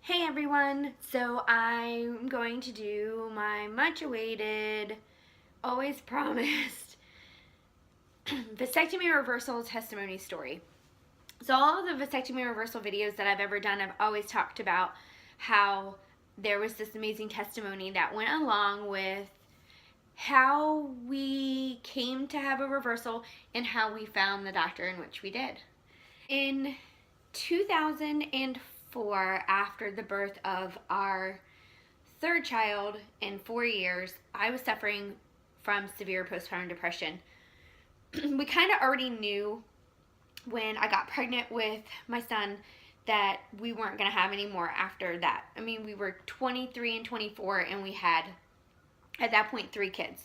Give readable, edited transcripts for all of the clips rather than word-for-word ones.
Hey everyone, so I'm going to do my much awaited, always promised vasectomy reversal testimony story. So all of the vasectomy reversal videos that I've ever done, I've always talked about how there was this amazing testimony that went along with how we came to have a reversal and how we found the doctor in which we did. In 2004, after the birth of our third child in 4 years, I was suffering from severe postpartum depression. We kind of already knew when I got pregnant with my son that we weren't going to have any more after that. I mean, we were 23 and 24 and we had, at that point, 3 kids.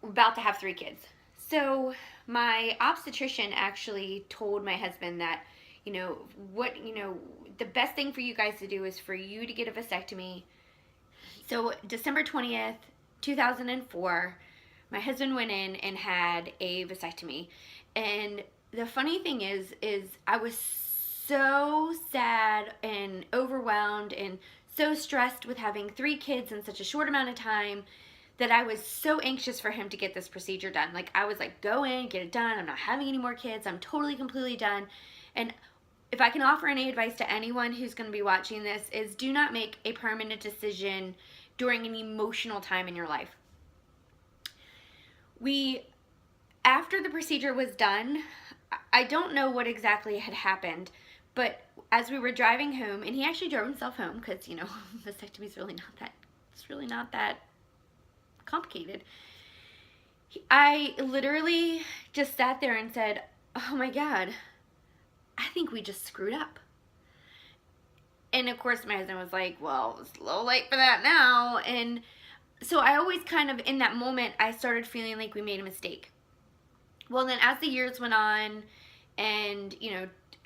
We're about to have 3 kids. So my obstetrician actually told my husband that, the best thing for you guys to do is for you to get a vasectomy. So December 20th, 2004, my husband went in and had a vasectomy. And the funny thing is I was so sad and overwhelmed and so stressed with having 3 kids in such a short amount of time that I was so anxious for him to get this procedure done. Like, I was like, go in, get it done. I'm not having any more kids. I'm totally, completely done. And if I can offer any advice to anyone who's going to be watching this, is do not make a permanent decision during an emotional time in your life. After the procedure was done, I don't know what exactly had happened, but as we were driving home, and he actually drove himself home because, vasectomy is really not that complicated. I literally just sat there and said, oh my God, I think we just screwed up. And of course my husband was like, well, it's a little late for that now. And so I always kind of, in that moment, I started feeling like we made a mistake. Well, then as the years went on and,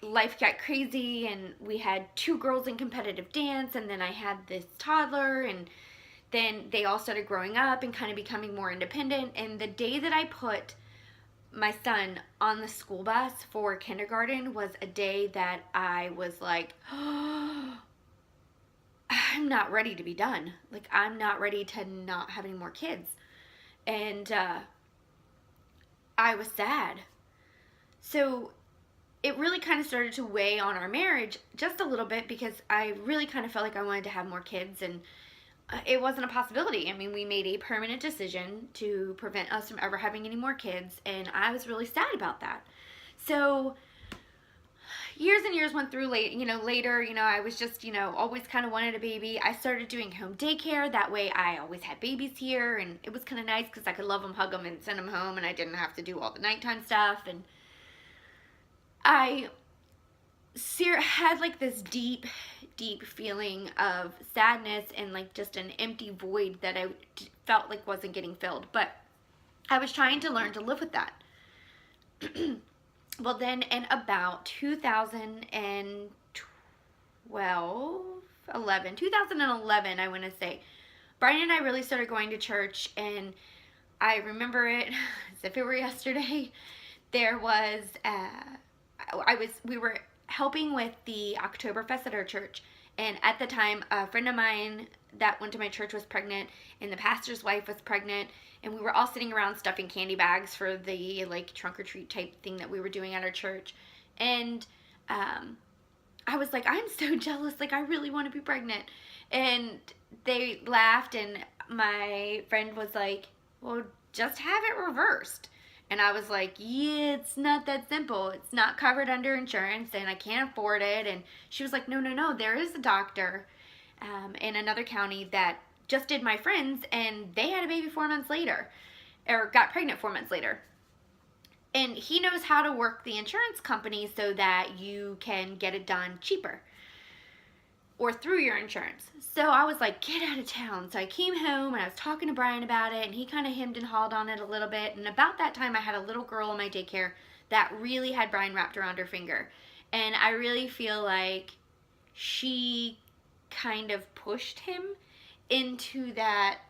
life got crazy and we had 2 girls in competitive dance, and then I had this toddler, and then they all started growing up and kind of becoming more independent. And the day that I put my son on the school bus for kindergarten was a day that I was like, oh, I'm not ready to be done. Like, I'm not ready to not have any more kids. And I was sad. So it really kind of started to weigh on our marriage just a little bit, because I really kind of felt like I wanted to have more kids, and it wasn't a possibility. I mean, we made a permanent decision to prevent us from ever having any more kids, and I was really sad about that. So years and years went through. Later, I was just, always kind of wanted a baby. I started doing home daycare. That way I always had babies here, and it was kind of nice because I could love them, hug them, and send them home, and I didn't have to do all the nighttime stuff. And I had like this deep feeling of sadness and like just an empty void that I felt like wasn't getting filled. But I was trying to learn to live with that. Well, then in about 2011, I want to say, Brian and I really started going to church, and I remember it as if it were yesterday. There was, we were helping with the Oktoberfest at our church, and at the time a friend of mine that went to my church was pregnant, and the pastor's wife was pregnant, and we were all sitting around stuffing candy bags for the like trunk or treat type thing that we were doing at our church. And I was like, I'm so jealous, like I really want to be pregnant. And they laughed, and my friend was like, well, just have it reversed. And I was like, yeah, it's not that simple. It's not covered under insurance, and I can't afford it. And she was like, no, there is a doctor in another county that just did my friends, and they had a baby 4 months later, or got pregnant 4 months later. And he knows how to work the insurance company so that you can get it done cheaper or through your insurance. So I was like, get out of town. So I came home and I was talking to Brian about it, and he kind of hemmed and hawed on it a little bit. And about that time, I had a little girl in my daycare that really had Brian wrapped around her finger. And I really feel like she kind of pushed him into that,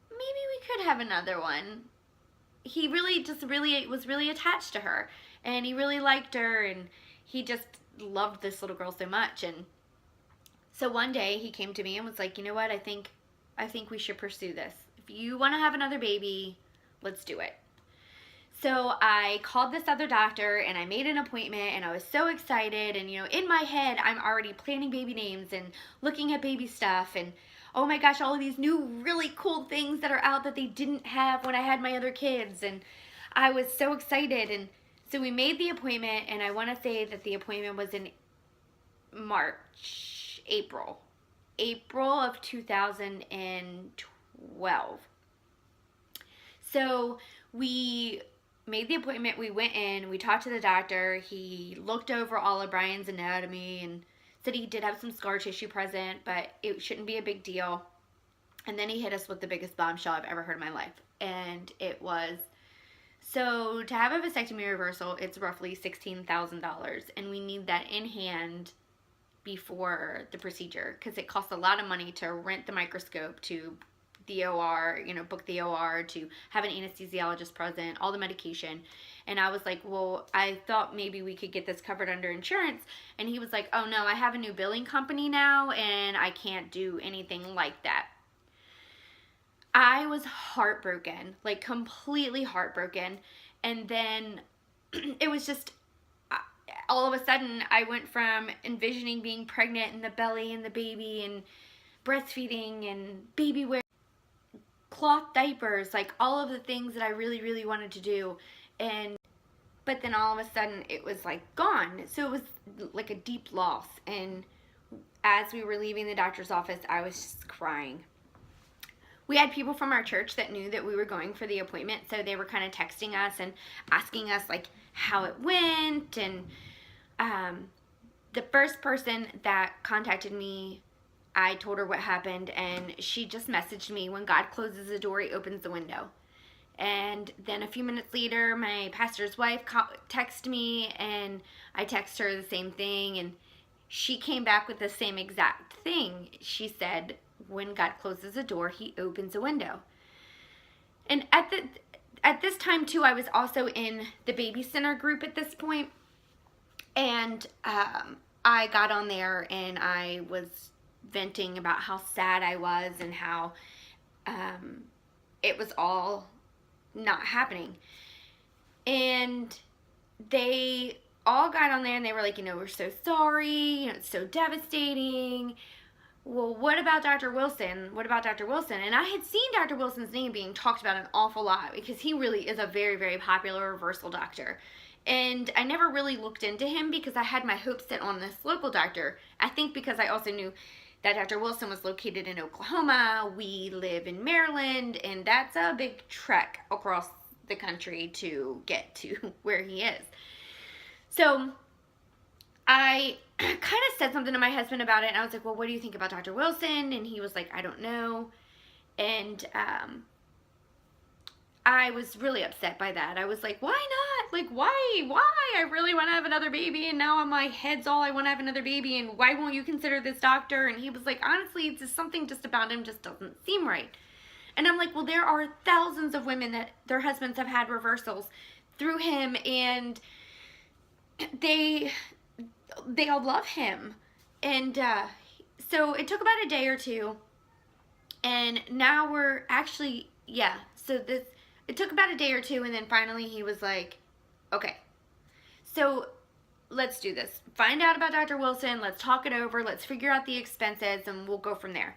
maybe we could have another one. He really was really attached to her, and he really liked her, and he just loved this little girl so much. And So one day he came to me and was like, you know what, I think we should pursue this. If you want to have another baby, let's do it. So I called this other doctor and I made an appointment, and I was so excited, and in my head I'm already planning baby names and looking at baby stuff, and oh my gosh, all of these new really cool things that are out that they didn't have when I had my other kids, and I was so excited. And so we made the appointment, and I want to say that the appointment was in April of 2012. So we made the appointment, we went in, we talked to the doctor, he looked over all of Brian's anatomy and said he did have some scar tissue present, but it shouldn't be a big deal. And then he hit us with the biggest bombshell I've ever heard in my life. And it was, so to have a vasectomy reversal, it's roughly $16,000, and we need that in hand before the procedure, because it costs a lot of money to rent the microscope, to the OR, book the OR, to have an anesthesiologist present, all the medication. And I was like, well, I thought maybe we could get this covered under insurance. And he was like, oh no, I have a new billing company now, and I can't do anything like that. I was heartbroken, like completely heartbroken. And then it was just, all of a sudden I went from envisioning being pregnant in the belly and the baby and breastfeeding and baby wear, cloth diapers, like all of the things that I really, really wanted to do. But then all of a sudden it was like gone. So it was like a deep loss. And as we were leaving the doctor's office, I was just crying. We had people from our church that knew that we were going for the appointment, so they were kind of texting us and asking us like how it went. And the first person that contacted me, I told her what happened, and she just messaged me, when God closes the door, he opens the window. And then a few minutes later, my pastor's wife texted me, and I texted her the same thing, and she came back with the same exact thing. She said, when God closes a door, he opens a window. And at this time too, I was also in the baby center group at this point, and I got on there and I was venting about how sad I was and how it was all not happening. And they all got on there and they were like, we're so sorry, it's so devastating. Well, what about Dr. Wilson? What about Dr. Wilson? And I had seen Dr. Wilson's name being talked about an awful lot, because he really is a very, very popular reversal doctor. And I never really looked into him because I had my hopes set on this local doctor. I think because I also knew that Dr. Wilson was located in Oklahoma. We live in Maryland, and that's a big trek across the country to get to where he is. So I kind of said something to my husband about it, and I was like, well, what do you think about Dr. Wilson? And he was like, I don't know. And I was really upset by that. I was like, why not? Like, why? I really want to have another baby, and now on my head's all I want to have another baby, and why won't you consider this doctor? And he was like, honestly, it's just something just about him just doesn't seem right. And I'm like, well, there are thousands of women that their husbands have had reversals through him, and they all love him. And so it took about a day or two, and now we're actually, it took about a day or two, and then finally he was like, okay, so let's do this. Find out about Dr. Wilson, let's talk it over, let's figure out the expenses, and we'll go from there.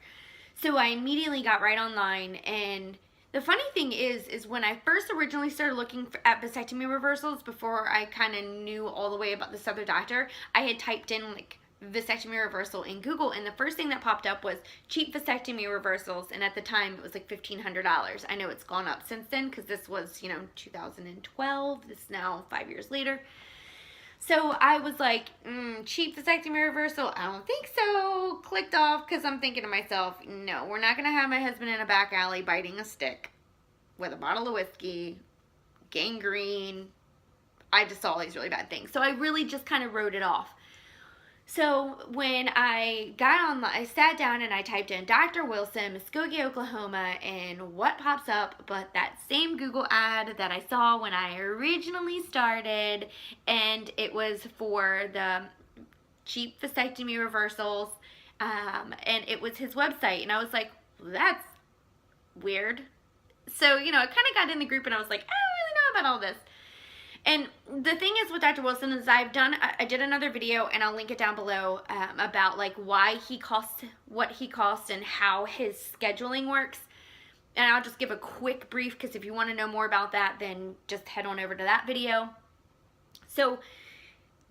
So I immediately got right online, and the funny thing is when I first originally started looking at vasectomy reversals, before I kind of knew all the way about this other doctor, I had typed in like vasectomy reversal in Google, and the first thing that popped up was cheap vasectomy reversals, and at the time it was like $1,500. I know it's gone up since then, because this was 2012. This is now 5 years later. So I was like, cheap vasectomy reversal? I don't think so. Clicked off, because I'm thinking to myself, no, we're not going to have my husband in a back alley biting a stick with a bottle of whiskey, gangrene. I just saw all these really bad things. So I really just kind of wrote it off. So when I got on, I sat down and I typed in Dr. Wilson, Muskogee, Oklahoma, and what pops up but that same Google ad that I saw when I originally started, and it was for the cheap vasectomy reversals. and it was his website, and I was like, well, that's weird. So, I kind of got in the group, and I was like, I don't really know about all this. And the thing is with Dr. Wilson is I did another video, and I'll link it down below, about like why he costs what he costs and how his scheduling works. And I'll just give a quick brief, because if you want to know more about that, then just head on over to that video. So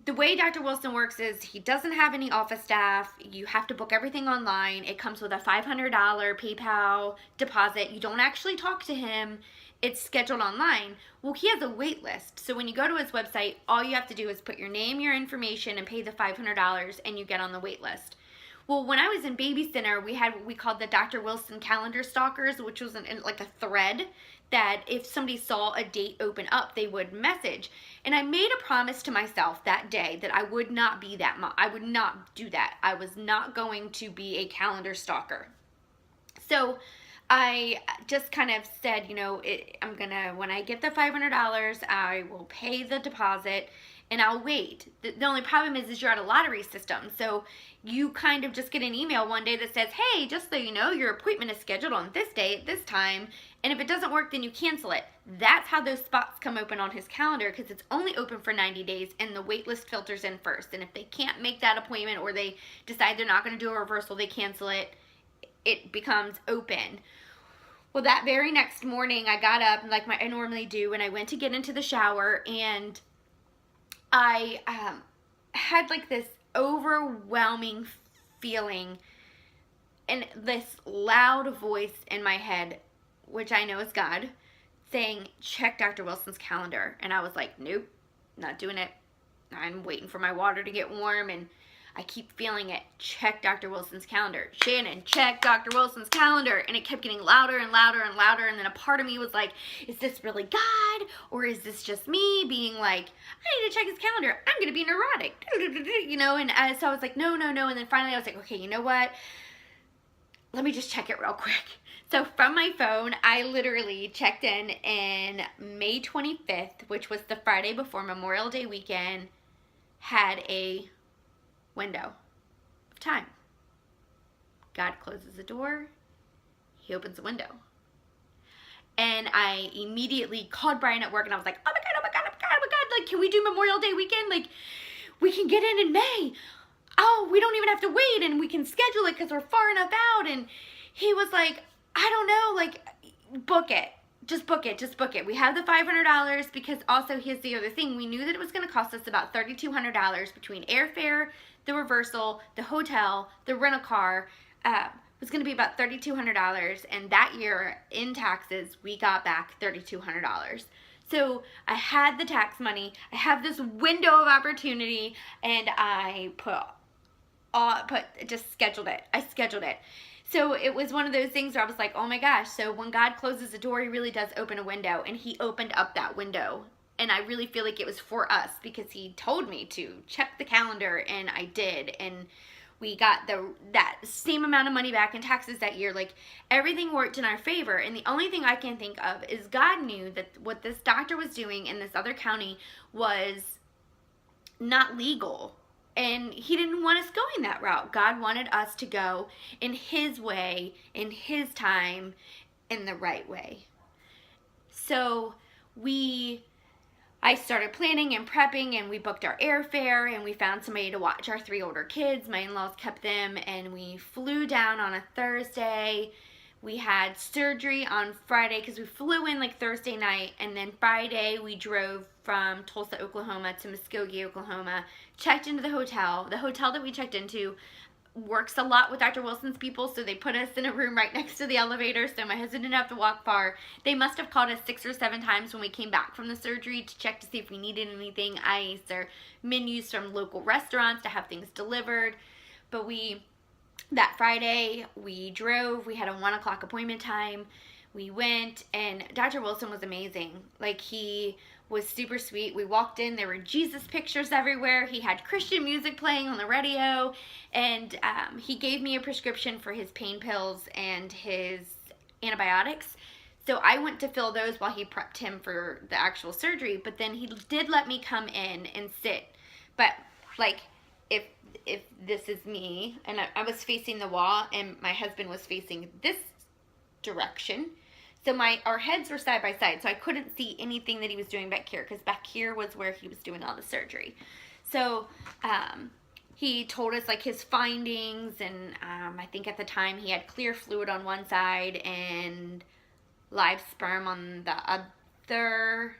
the way Dr. Wilson works is he doesn't have any office staff. You have to book everything online. It comes with a $500 PayPal deposit. You don't actually talk to him. It's scheduled online. Well, he has a wait list. So when you go to his website, all you have to do is put your name, your information, and pay the $500, and you get on the wait list. Well, when I was in Baby Center, we had what we called the Dr. Wilson calendar stalkers, which was like a thread that if somebody saw a date open up, they would message. And I made a promise to myself that day that I would not be that I would not do that. I was not going to be a calendar stalker. So I just kind of said, when I get the $500, I will pay the deposit and I'll wait. The only problem is you're at a lottery system. So you kind of just get an email one day that says, hey, just so you know, your appointment is scheduled on this day at this time. And if it doesn't work, then you cancel it. That's how those spots come open on his calendar, because it's only open for 90 days and the wait list filters in first. And if they can't make that appointment, or they decide they're not going to do a reversal, they cancel it, it becomes open. Well, that very next morning, I got up like I normally do, and I went to get into the shower, and I had like this overwhelming feeling and this loud voice in my head, which I know is God, saying, check Dr. Wilson's calendar. And I was like, nope, not doing it. I'm waiting for my water to get warm, and I keep feeling it. Check Dr. Wilson's calendar. Shannon, check Dr. Wilson's calendar. And it kept getting louder and louder and louder. And then a part of me was like, is this really God? Or is this just me being like, I need to check his calendar. I'm going to be neurotic. And so I was like, no. And then finally I was like, okay, you know what? Let me just check it real quick. So from my phone, I literally checked in May 25th, which was the Friday before Memorial Day weekend, had a window of time. God closes the door, he opens the window. And I immediately called Brian at work, and I was like, oh my God, like, can we do Memorial Day weekend? Like, we can get in May. Oh, we don't even have to wait, and we can schedule it because we're far enough out. And he was like, I don't know, like, book it. Just book it. We have the $500, because also here's the other thing. We knew that it was going to cost us about $3,200 between airfare, the reversal, the hotel, the rental car. It was going to be about $3,200. And that year in taxes, we got back $3,200. So I had the tax money. I have this window of opportunity, and I just scheduled it. I scheduled it. So it was one of those things where I was like, oh my gosh. So when God closes the door, he really does open a window, and he opened up that window. And I really feel like it was for us, because he told me to check the calendar, and I did. And we got that same amount of money back in taxes that year. Like, everything worked in our favor. And the only thing I can think of is God knew that what this doctor was doing in this other county was not legal. And he didn't want us going that route. God wanted us to go in his way, in his time, in the right way. So I started planning and prepping, and we booked our airfare, and we found somebody to watch our 3 older kids. My in-laws kept them, and we flew down on a Thursday. We had surgery on Friday, because we flew in like Thursday night, and then Friday we drove from Tulsa, Oklahoma to Muskogee, Oklahoma, checked into the hotel. The hotel that we checked into works a lot with Dr. Wilson's people, so they put us in a room right next to the elevator, so my husband didn't have to walk far. They must have called us 6 or 7 times when we came back from the surgery to check to see if we needed anything, ice, or menus from local restaurants to have things delivered. But that Friday, we drove. We had a 1 o'clock appointment time. We went, and Dr. Wilson was amazing. Like, he was super sweet. We walked in, there were Jesus pictures everywhere. He had Christian music playing on the radio, and he gave me a prescription for his pain pills and his antibiotics. So I went to fill those while he prepped him for the actual surgery, but then he did let me come in and sit. But, like, if this is me, and I was facing the wall, and my husband was facing this direction. So our heads were side by side, so I couldn't see anything that he was doing back here, because back here was where he was doing all the surgery. So he told us like his findings, and I think at the time he had clear fluid on one side and live sperm on the other.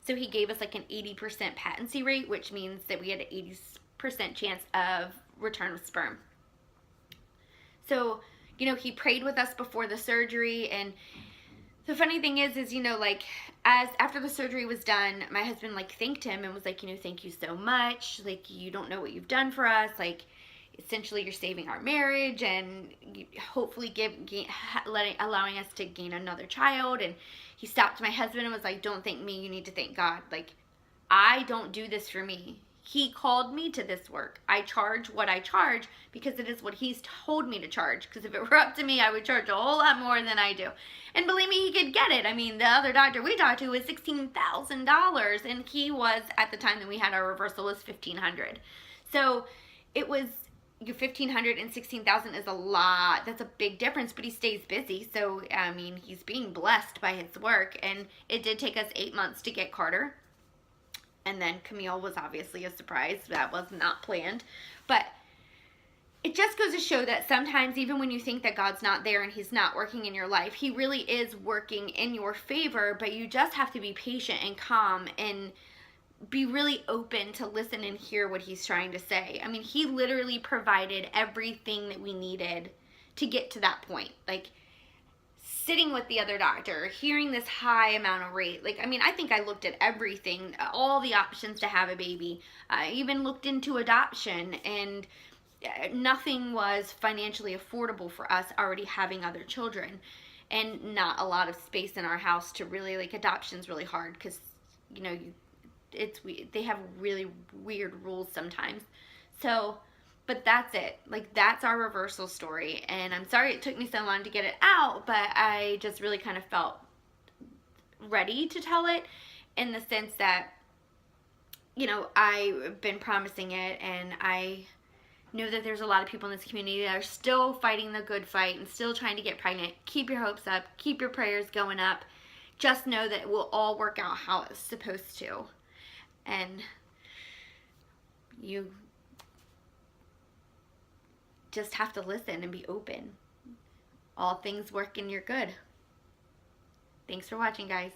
So he gave us like an 80% patency rate, which means that we had an 80% chance of return of sperm. So, you know, he prayed with us before the surgery, and the funny thing is, you know, like, after the surgery was done, my husband, like, thanked him and was like, you know, thank you so much. Like, you don't know what you've done for us. Like, essentially, you're saving our marriage and hopefully allowing us to gain another child. And he stopped my husband and was like, don't thank me. You need to thank God. Like, I don't do this for me. He called me to this work. I charge what I charge because it is what he's told me to charge. Because if it were up to me, I would charge a whole lot more than I do. And believe me, he could get it. I mean, the other doctor we talked to was $16,000. And he was, at the time that we had our reversal, was $1,500. So it was, your $1,500 and $16,000 is a lot. That's a big difference, but he stays busy. So, I mean, he's being blessed by his work. And it did take us 8 months to get Carter. And then Camille was obviously a surprise. That was not planned. But it just goes to show that sometimes, even when you think that God's not there and he's not working in your life, he really is working in your favor. But you just have to be patient and calm and be really open to listen and hear what he's trying to say. I mean, he literally provided everything that we needed to get to that point. Like, sitting with the other doctor, hearing this high amount of rate. Like, I mean, I think I looked at everything, all the options to have a baby. I even looked into adoption, and nothing was financially affordable for us already having other children, and not a lot of space in our house to really, like, adoption's really hard because, you know, they have really weird rules sometimes. So, but that's it. Like, that's our reversal story. And I'm sorry it took me so long to get it out, but I just really kind of felt ready to tell it, in the sense that, you know, I've been promising it, and I know that there's a lot of people in this community that are still fighting the good fight and still trying to get pregnant. Keep your hopes up. Keep your prayers going up. Just know that it will all work out how it's supposed to. And you just have to listen and be open. All things work in your good. Thanks for watching, guys.